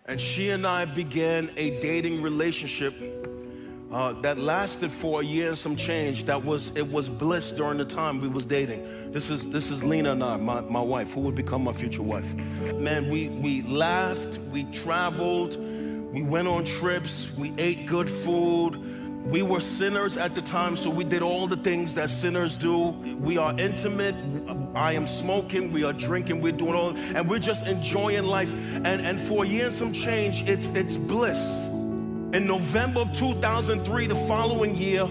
And she and I began a dating relationship that lasted for a year and some change. It was bliss during the time we was dating. This is Lena and I, my wife, who would become my future wife. Man, we laughed, we traveled, we went on trips, we ate good food. We were sinners at the time, so we did all the things that sinners do. We are intimate. I am smoking, we are drinking, we're doing all, and we're just enjoying life. And for a year and some change, it's bliss. In November of 2003, the following year,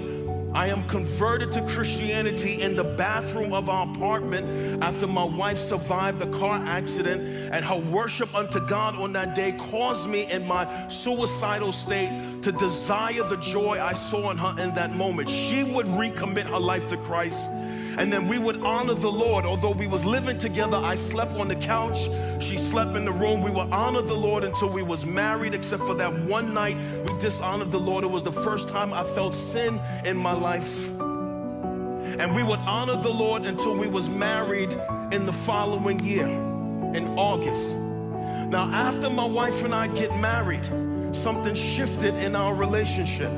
I am converted to Christianity in the bathroom of our apartment after my wife survived a car accident, and her worship unto God on that day caused me in my suicidal state to desire the joy I saw in her in that moment. She would recommit her life to Christ, and then we would honor the Lord. Although we was living together, I slept on the couch, she slept in the room. We would honor the Lord until we was married, except for that one night we dishonored the Lord. It was the first time I felt sin in my life. And we would honor the Lord until we was married in the following year, in August. Now, after my wife and I get married, something shifted in our relationship.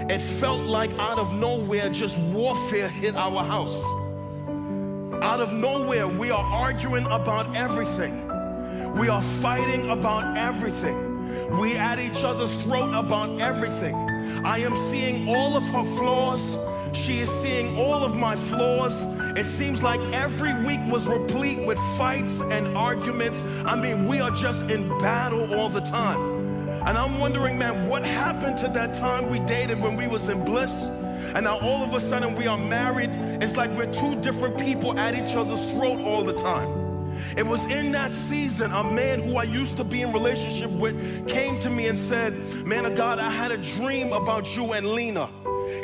It felt like out of nowhere, just warfare hit our house. Out of nowhere, we are arguing about everything. We are fighting about everything. We at each other's throat about everything. I am seeing all of her flaws. She is seeing all of my flaws. It seems like every week was replete with fights and arguments. I mean, we are just in battle all the time. And I'm wondering, man, what happened to that time we dated when we was in bliss? And now all of a sudden we are married. It's like we're two different people at each other's throat all the time. It was in that season, a man who I used to be in relationship with came to me and said, man of God, I had a dream about you and Lena.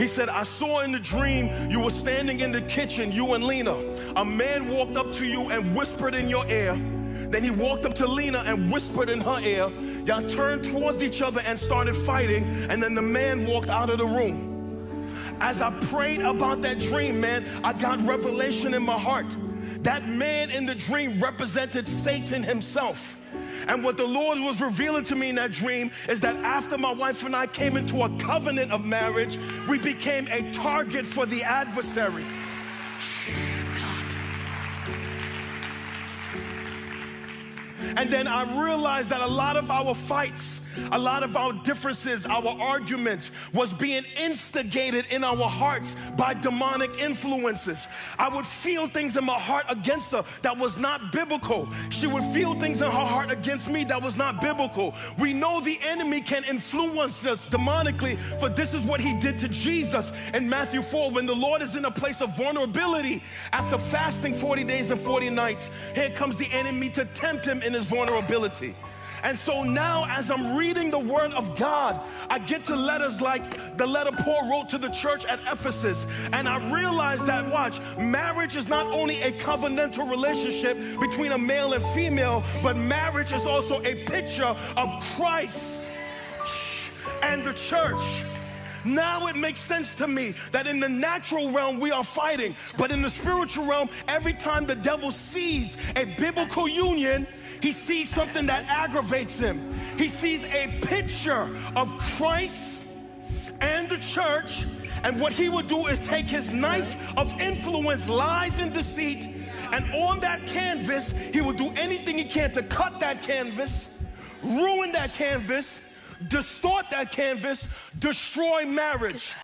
He said, I saw in the dream you were standing in the kitchen, you and Lena. A man walked up to you and whispered in your ear. Then he walked up to Lena and whispered in her ear. Y'all turned towards each other and started fighting, and then the man walked out of the room. As I prayed about that dream, man, I got revelation in my heart. That man in the dream represented Satan himself. And what the Lord was revealing to me in that dream is that after my wife and I came into a covenant of marriage, we became a target for the adversary. And then I realized that a lot of our fights, a lot of our differences, our arguments was being instigated in our hearts by demonic influences. I would feel things in my heart against her that was not biblical. She would feel things in her heart against me that was not biblical. We know the enemy can influence us demonically, for this is what he did to Jesus in Matthew 4. When the Lord is in a place of vulnerability, after fasting 40 days and 40 nights, here comes the enemy to tempt him in his vulnerability. And so now, as I'm reading the Word of God, I get to letters like the letter Paul wrote to the church at Ephesus. And I realize that, watch, marriage is not only a covenantal relationship between a male and female, but marriage is also a picture of Christ and the church. Now it makes sense to me that in the natural realm we are fighting, but in the spiritual realm, every time the devil sees a biblical union, he sees something that aggravates him. He sees a picture of Christ and the church, and what he would do is take his knife of influence, lies and deceit, and on that canvas, he will do anything he can to cut that canvas, ruin that canvas, distort that canvas, destroy marriage.